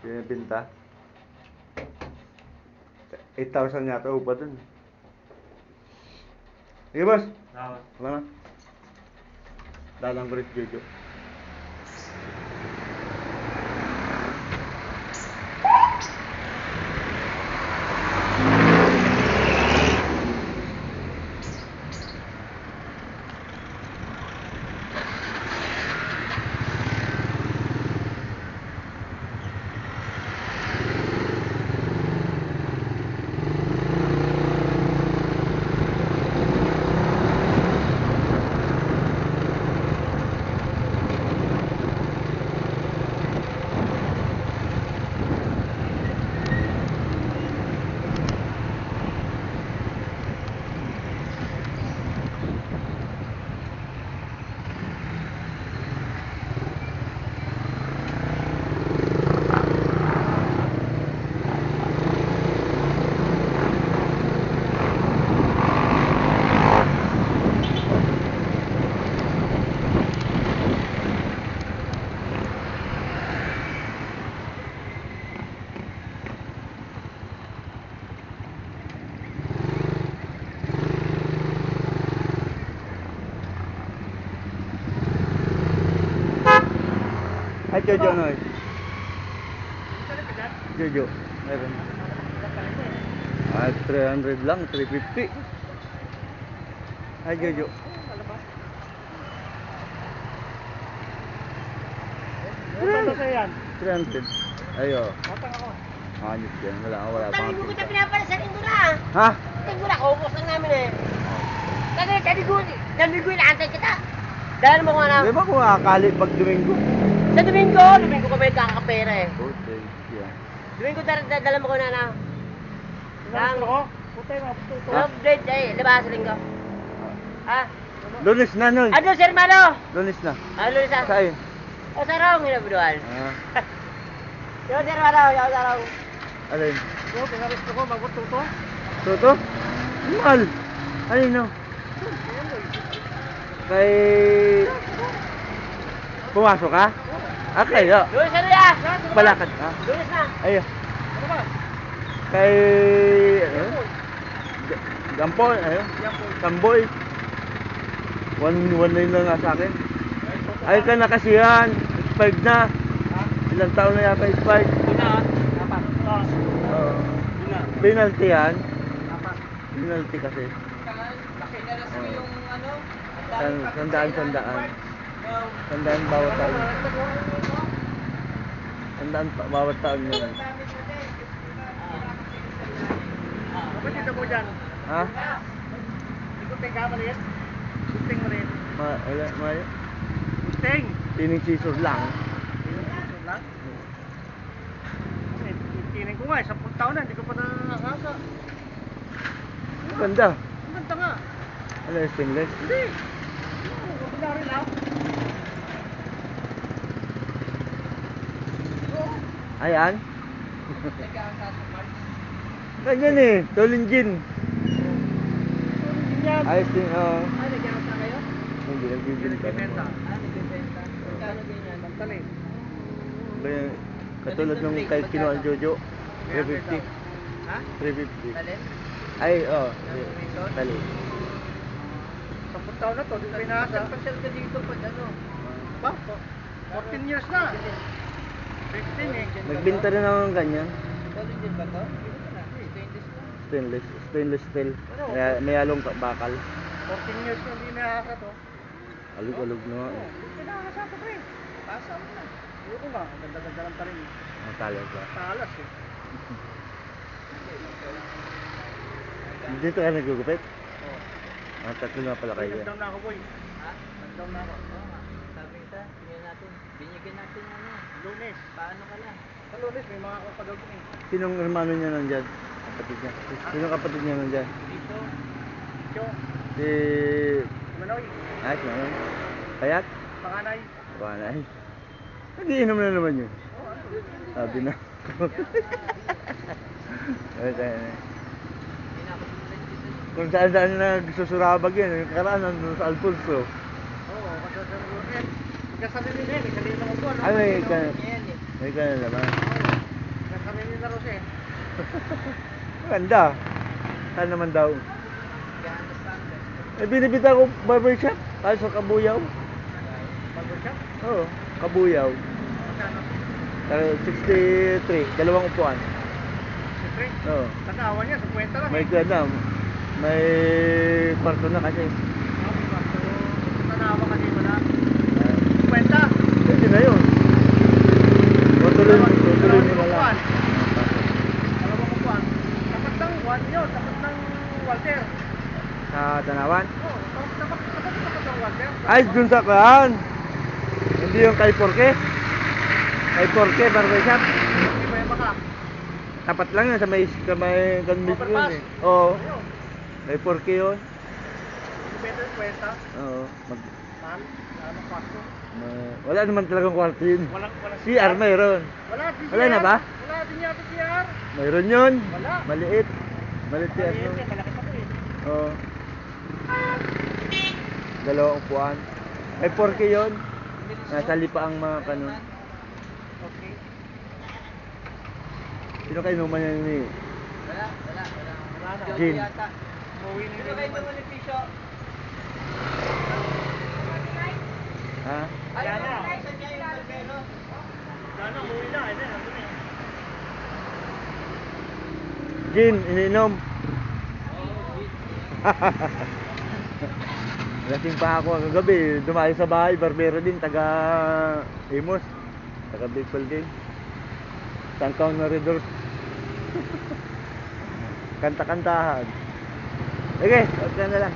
Binibenta. 8,000 yata upa dun. Sige, boss. Wala na. Dalang ko rin si Jojo. Ay, Jojo, no? Jojo, meron. Ah, 300 lang, 350. Ay, Jojo. Ano ba yan? 300. Ayo. Matang ako. Ayos yan. Wala pa Sabi mo kita pinapala sa linggo na. Ha? Linggo na, kaubos lang namin eh. Naligo inaantay kita. Dahil mo kung ano. Di ba kung akali pag Domingo? Sa Domingo kami kakapera eh. Oh, thank you. Domingo dala mo ko na na. Sinarap ako? Puta yung mga puto. Update eh, diba sa linggo? Ha? Lunes na, Noy. Ano sir Malo? Lunes na. Ano sa? Saan? O sa raw nginabuduan. Ah, Yo sir Malo, yo sa raw. alin? Ito, pinaris ko, magputo. Toto? Mahal. Alin, no? Kay... Pumasok ka? Ah, kayo. Lunes na ya. Palakad ka? Lunes na. Ayo. Ano ba? Kay... Gampoy, ayun. Tamboy. 1-9 lang nga sa akin. Ay ka na kasi yan. Expired na. Ilang taon na yata expired. Apat. Oo. Penalty yan. Penalty kasi. Sandaan. Sandaan bawat taon. Sandaan bawat taon yun. Kapag dito mo dyan. Ha? Ikuting ka maliit. Ikuting maliit. Ma... Ikuting. Tining scissor lang. Lang. Tining ko nga, 10 taon na, hindi ko pa nakakasa. Ang ganda. Ang ganda nga. Ano yung stainless? Hindi. Ordinary lang. Ayan. Ganyan eh. Tolingin. Yan. Ayos din. Oo. Ay, nagkakasa kayo? Hindi nagbibenta. Nagbibenta. Nagbibenta. Magkano ganyan? Pantali. Katulad ng kay kinuha ni Jojo. 350. Ha? 350. Talin? Ay, oh. Tali. 10 taon na to, di ko inasa. Pasyal ka dito pag ano? Ba? 14 years na. 15 eh. Nagbenta rin ako ng ganyan. Talin din ba to? Stainless na. Stainless steel. May halong bakal. 14 years na hindi nakaka to. Alug-alug na nga. Pinakasa to pre. Pasa mo na. Ayoko nga, ang ganda-ganda lang pa rin. Ang talas ba? Talas eh. Dito ka nagugupit? Oh. Ang tatlo na pala kayo. Nag-down na ako boy. Ha? Nag-down na ako. Oo nga. Sabi kita, tingnan natin. Binigyan natin ano. Lunes. Paano ka lang? Sa Lunes may mga kapagawin eh. Sinong hermano niya nandyan? Kapatid niya. Sinong kapatid niya nandyan? Dito. Cho. Si... Manoy. Ay, si Manoy. Payat? Panganay. Panay. Nagiinom na naman yun. Oh, ano? Sabi na. Ay, tayo na. Hindi na ako sumunod dito. Kung saan-saan na nagsusurabag yan. Yung karaan nandun sa Alfonso. Oo, kasi sa Lunes. Magkasali din eh. May kanina ako. Ay, may ka... Yan eh. May ka na naman. Kami ni Laros eh. Maganda. Saan naman daw? Kaya understand eh. Eh, binibita ko barbershop. Tayo sa Kabuyaw. Barbershop? Oo, Kabuyaw. Magkano? 63, dalawang upuan. Siyempre. Oo. Tanawan niya, 50 lang May eh. ganda. May kwarto na kasi. Tanawa ka dito na. Ah, 50. Pwede na yun. Tutuloy mo na lang. upuan. Dalawang upuan. Tapat ng one yun, tapat ng Walter. Sa Tanawan. Oo, tapat ng Walter. Ay, dun sa kaan. Hindi yung kay Porke. Kay Porke, barbershop. Hindi ba yung baka? Tapat lang yun sa may convenience yun Overpass? eh. Oo. Ayun. Kay Porke yun. Better 50. Oo. Mahal. Ano kwarto? Wala naman talagang kwarto yun. Walang CR mayroon. Wala din Wala na ba? Wala din yata CR. Mayroon yun. Wala. Maliit. Maliit CR Maliit yun. eh, malaki pa to eh. Oo. Dalawang upuan. Kay Porke yun. Nasa lipa ang mga kanon. Okay. Sino kayo naman yan ni? Wala na. Gin. Yata. Umuwi na Sino kayo naman ni Pisho? Ha? Ay, Wala na. saan niya yung barbero? Sana umuwi na. Ayun, nandun eh. Gin, ininom. Lasing pa ako kagabi. Dumayo sa bahay. Barbero din. Taga Imos. Taga Bicol din. Tangkaw na Redor. Kanta-kantahan. Sige, okay na lang.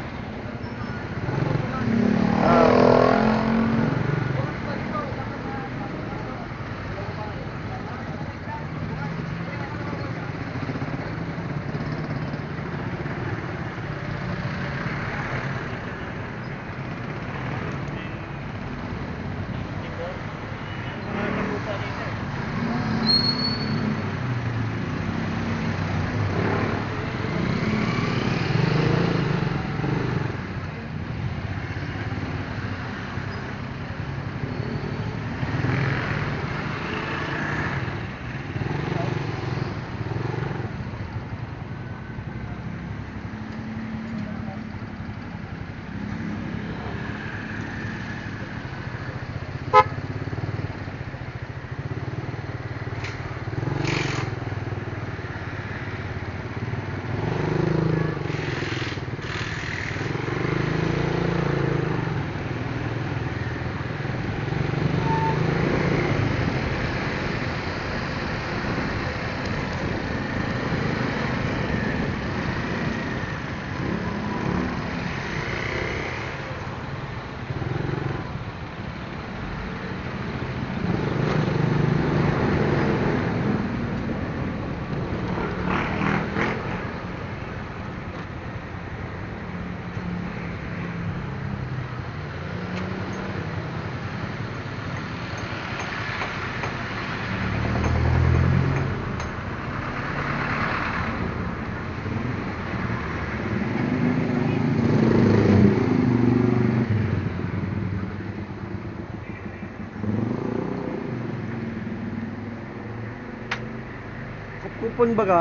Kupon ba ka?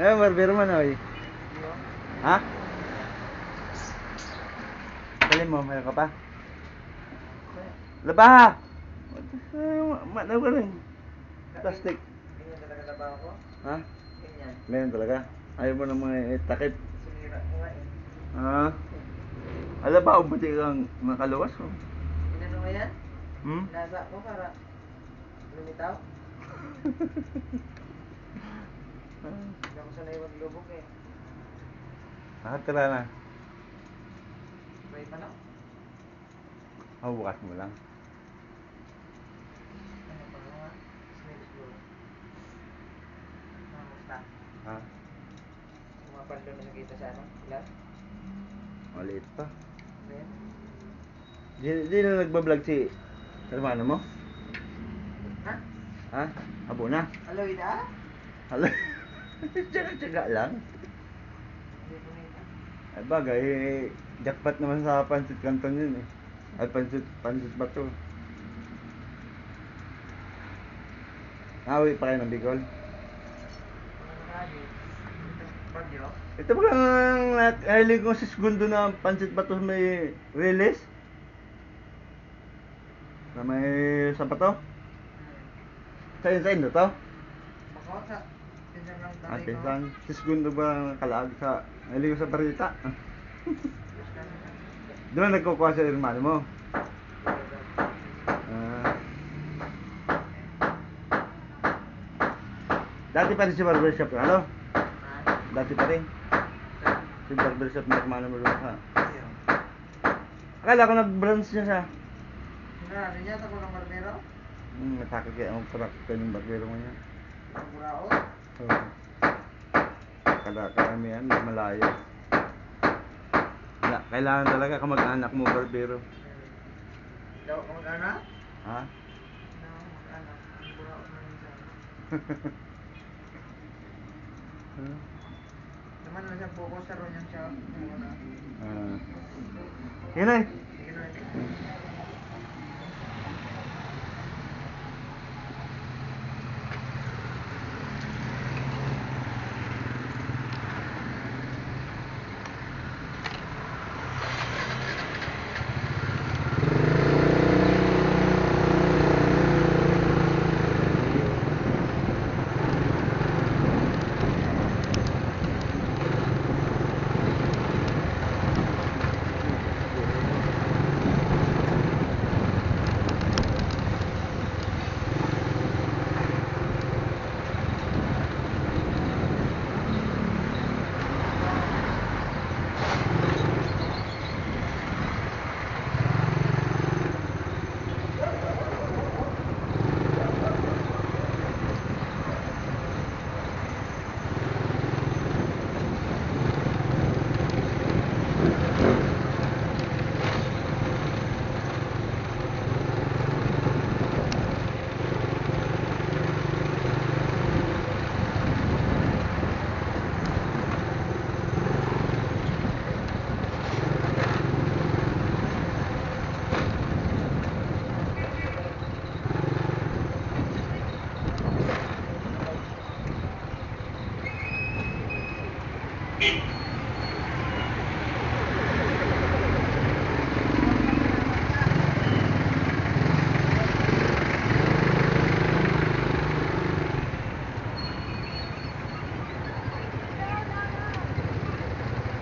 Eh, barbero man oy. Ha? Dali mo, mayroon ka pa? Laba! Manaw ka rin. Plastic. Ganyan talaga na ba ako? Ha? Ganyan. Ganyan talaga. Ayaw mo ng mga takip. Sinira ko nga eh. Ha? Alam ba, buti kang makaluwas mo? Inano mo yan? Hmm? Nasa ko para lumitaw. Hindi ako sanay maglubog eh. Nakatira na. Pray pa lang. Bukas mo lang. Ano pa nga? Snail siguro. Namusta? Ha? Pumapalo na nakita sa ano? Ilan? Maliit pa. Ben? Di na nagbablog si hermano mo? Ha? Ha? Abo na? Aloy na? Hala. Tsaga-tsaga lang. Hindi ko nita. Ay bagay, jackpot naman sa Pancit Canton yun eh. Ay, Pancit ba to? Uwi pa kayo ng Bicol. Bagyo. Ito ba ang nahilig ko sa segundo na pansit ba ito may release? Na may sapato? Sa inyo to? Bakot sa pinsan ng tatay Ate ko. San, sa segundo ba ang kalaag sa nahilig ko sa barita? Doon nagkukuha sa hermano mo. Ah. Dati pa rin si barbershop, ano? Dati pa rin. Si barbershop na hermano mo doon sa... Akala ko nag-branch niya siya. Ano niya, tako ng barbero? Matakot kaya ang parak ka ng barbero mo niya. Ang burao? Oo. Kada karamihan, malayo. Kailangan talaga kamag-anak mo barbero. Daw ka mag-anak? Ha? Daw ka mag-anak. Ang burao na minsan. Naman na siya focus sa ron yan siya. Yun ay. Sige na.